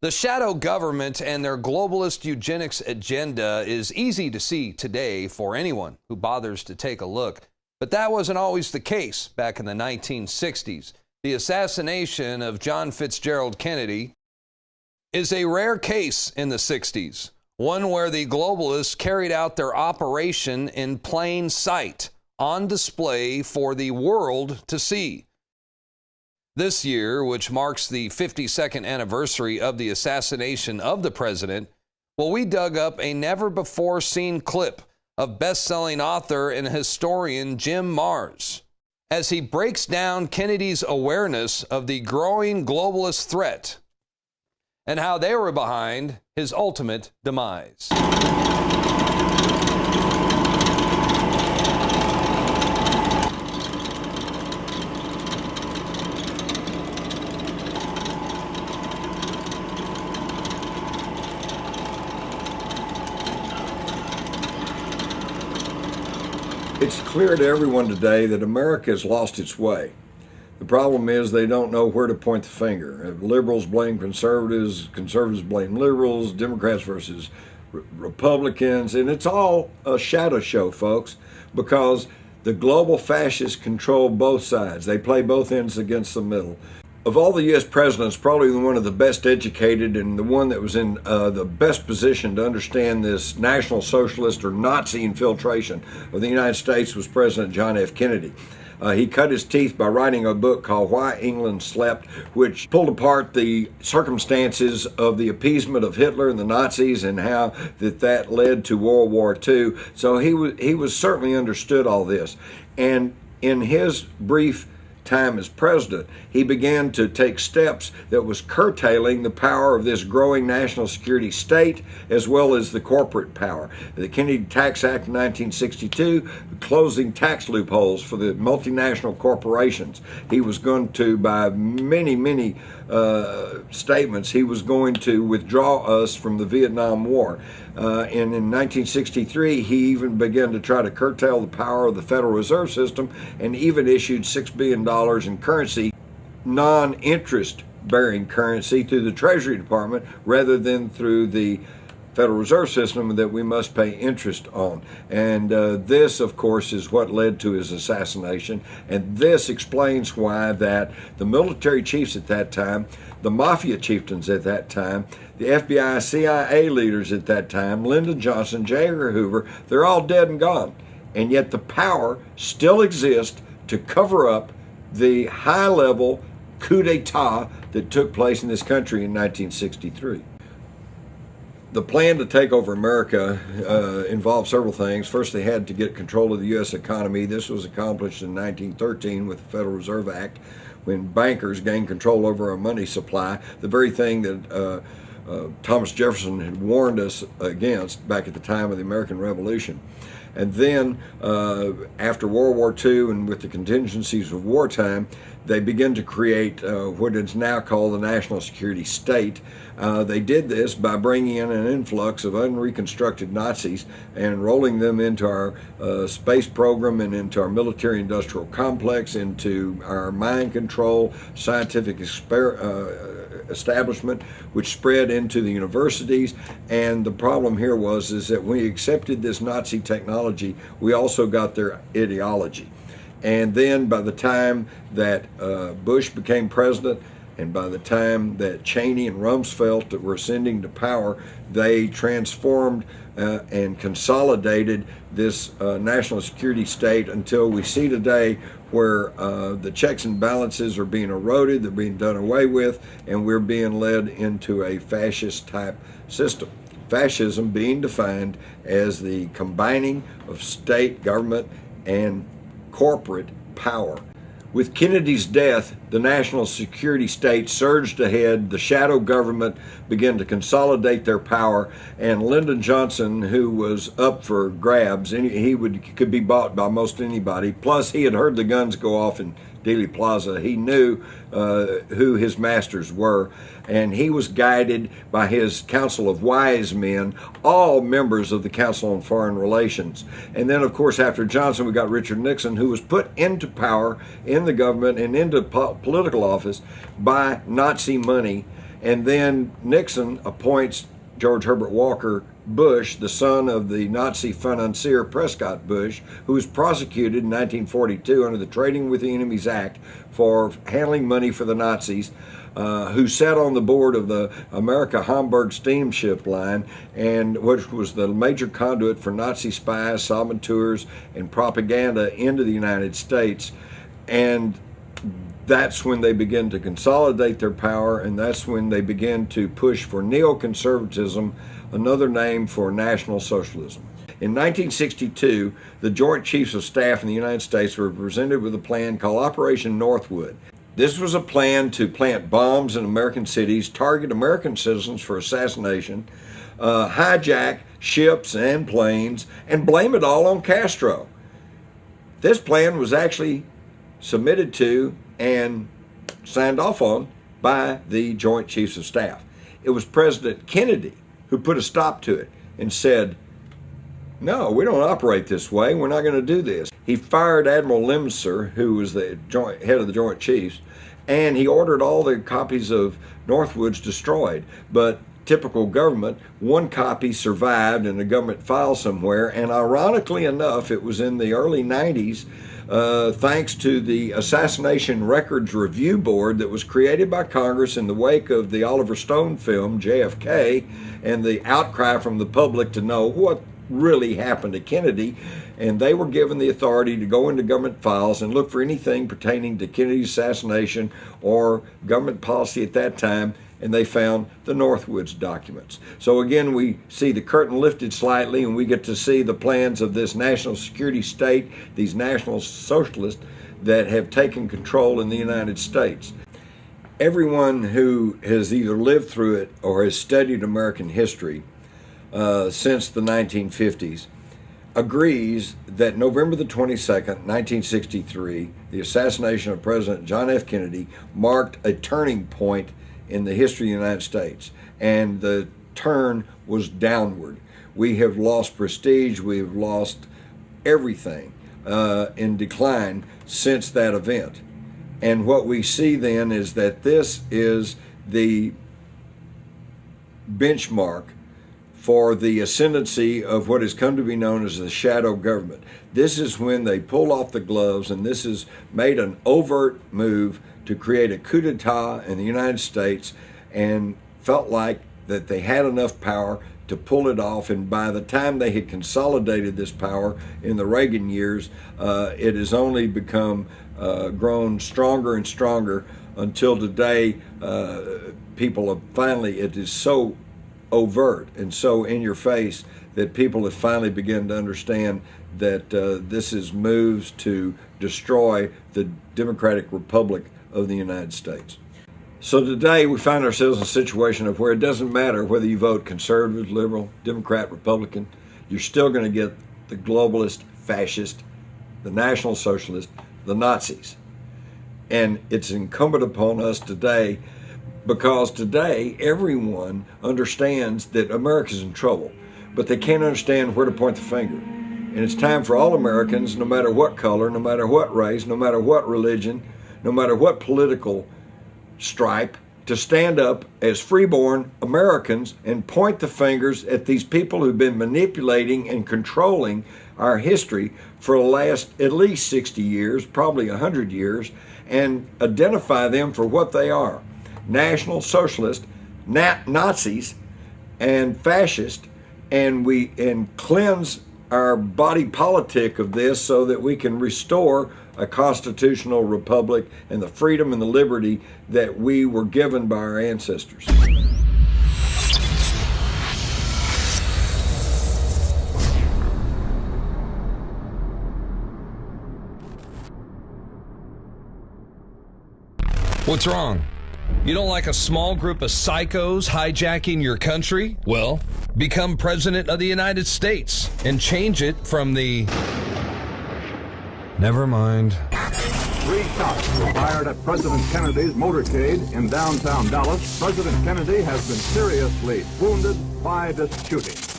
The shadow government and their globalist eugenics agenda is easy to see today for anyone who bothers to take a look. But that wasn't always the case back in the 1960s. The assassination of John Fitzgerald Kennedy is a rare case in the 60s, one where the globalists carried out their operation in plain sight, on display for the world to see. This year, which marks the 52nd anniversary of the assassination of the president, well, we dug up a never-before-seen clip of best-selling author and historian Jim Marrs as he breaks down Kennedy's awareness of the growing globalist threat and how they were behind his ultimate demise. It's clear to everyone today that America has lost its way. The problem is they don't know where to point the finger. Liberals blame conservatives, conservatives blame liberals, Democrats versus Republicans, and it's all a shadow show, folks, because the global fascists control both sides. They play both ends against the middle. Of all the U.S. presidents, probably one of the best educated and the one that was in the best position to understand this National Socialist or Nazi infiltration of the United States was President John F. Kennedy. He cut his teeth by writing a book called Why England Slept, which pulled apart the circumstances of the appeasement of Hitler and the Nazis and how that led to World War II. So he was certainly understood all this. And in his brief time as president, he began to take steps that was curtailing the power of this growing national security state as well as the corporate power. The Kennedy Tax Act of 1962, closing tax loopholes for the multinational corporations. He was going to, by many statements, he was going to withdraw us from the Vietnam War. And in 1963, he even began to try to curtail the power of the Federal Reserve System and even issued $6 billion in currency, non-interest bearing currency, through the Treasury Department rather than through the Federal Reserve System that we must pay interest on. And this, of course, is what led to his assassination. And this explains why that the military chiefs at that time, the mafia chieftains at that time, the FBI, CIA leaders at that time, Lyndon Johnson, J. Edgar Hoover, they're all dead and gone. And yet the power still exists to cover up the high-level coup d'etat that took place in this country in 1963. The plan to take over America involved several things. First, they had to get control of the U.S. economy. This was accomplished in 1913 with the Federal Reserve Act, when bankers gained control over our money supply, the very thing that Thomas Jefferson had warned us against back at the time of the American Revolution. And then after World War II and with the contingencies of wartime, they began to create what is now called the national security state. They did this by bringing in an influx of unreconstructed Nazis and rolling them into our space program and into our military industrial complex, into our mind control, scientific establishment, which spread into the universities. And the problem here is that when we accepted this Nazi technology, we also got their ideology. And then by the time that Bush became president, and by the time that Cheney and Rumsfeld were ascending to power, they transformed and consolidated this national security state until we see today where the checks and balances are being eroded, they're being done away with, and we're being led into a fascist type system. Fascism being defined as the combining of state, government, and corporate power. With Kennedy's death, the national security state surged ahead, the shadow government began to consolidate their power, and Lyndon Johnson, who was up for grabs, could be bought by most anybody, plus he had heard the guns go off in Dealey Plaza. He knew who his masters were, and he was guided by his council of wise men, all members of the Council on Foreign Relations. And then, of course, after Johnson, we got Richard Nixon, who was put into power in the government and into political office by Nazi money And then Nixon appoints George Herbert Walker Bush, the son of the Nazi financier Prescott Bush, who was prosecuted in 1942 under the Trading with the Enemies Act for handling money for the Nazis, who sat on the board of the America-Hamburg steamship line, and which was the major conduit for Nazi spies, saboteurs, and propaganda into the United States. And that's when they begin to consolidate their power, and that's when they begin to push for neoconservatism, another name for National Socialism. In 1962, the Joint Chiefs of Staff in the United States were presented with a plan called Operation Northwood. This was a plan to plant bombs in American cities, target American citizens for assassination, hijack ships and planes, and blame it all on Castro. This plan was actually submitted to and signed off on by the Joint Chiefs of Staff. It was President Kennedy who put a stop to it and said, no, we don't operate this way. We're not going to do this. He fired Admiral Lemser, who was the head of the Joint Chiefs, and he ordered all the copies of Northwoods destroyed. But typical government, one copy survived in a government file somewhere, and ironically enough, it was in the early 90s, thanks to the Assassination Records Review Board that was created by Congress in the wake of the Oliver Stone film, JFK, and the outcry from the public to know what really happened to Kennedy, and they were given the authority to go into government files and look for anything pertaining to Kennedy's assassination or government policy at that time, and they found the Northwoods documents. So again, we see the curtain lifted slightly, and we get to see the plans of this national security state, these national socialists that have taken control in the United States. Everyone who has either lived through it or has studied American history since the 1950s agrees that November the 22nd, 1963, the assassination of President John F. Kennedy marked a turning point in the history of the United States, and the turn was downward. We have lost prestige, we have lost everything in decline since that event. And what we see then is that this is the benchmark for the ascendancy of what has come to be known as the shadow government. This is when they pull off the gloves, and this has made an overt move to create a coup d'etat in the United States, and felt like that they had enough power to pull it off. And by the time they had consolidated this power in the Reagan years, it has only become grown stronger and stronger until today. People have finally, it is so overt and so in your face that people have finally begun to understand that this is moves to destroy the Democratic Republic of the United States. So today we find ourselves in a situation of where it doesn't matter whether you vote conservative, liberal, Democrat, Republican, you're still going to get the globalist, fascist, the National Socialist, the Nazis. And it's incumbent upon us today, because today everyone understands that America's in trouble, but they can't understand where to point the finger. And it's time for all Americans, no matter what color, no matter what race, no matter what religion, no matter what political stripe, to stand up as freeborn Americans and point the fingers at these people who've been manipulating and controlling our history for the last at least 60 years, probably 100 years, and identify them for what they are: National Socialist, Nazis, and fascist, and cleanse our body politic of this so that we can restore a constitutional republic and the freedom and the liberty that we were given by our ancestors. What's wrong? You don't like a small group of psychos hijacking your country? Well, become president of the United States and change it from the... Never mind. 3 shots were fired at President Kennedy's motorcade in downtown Dallas. President Kennedy has been seriously wounded by this shooting.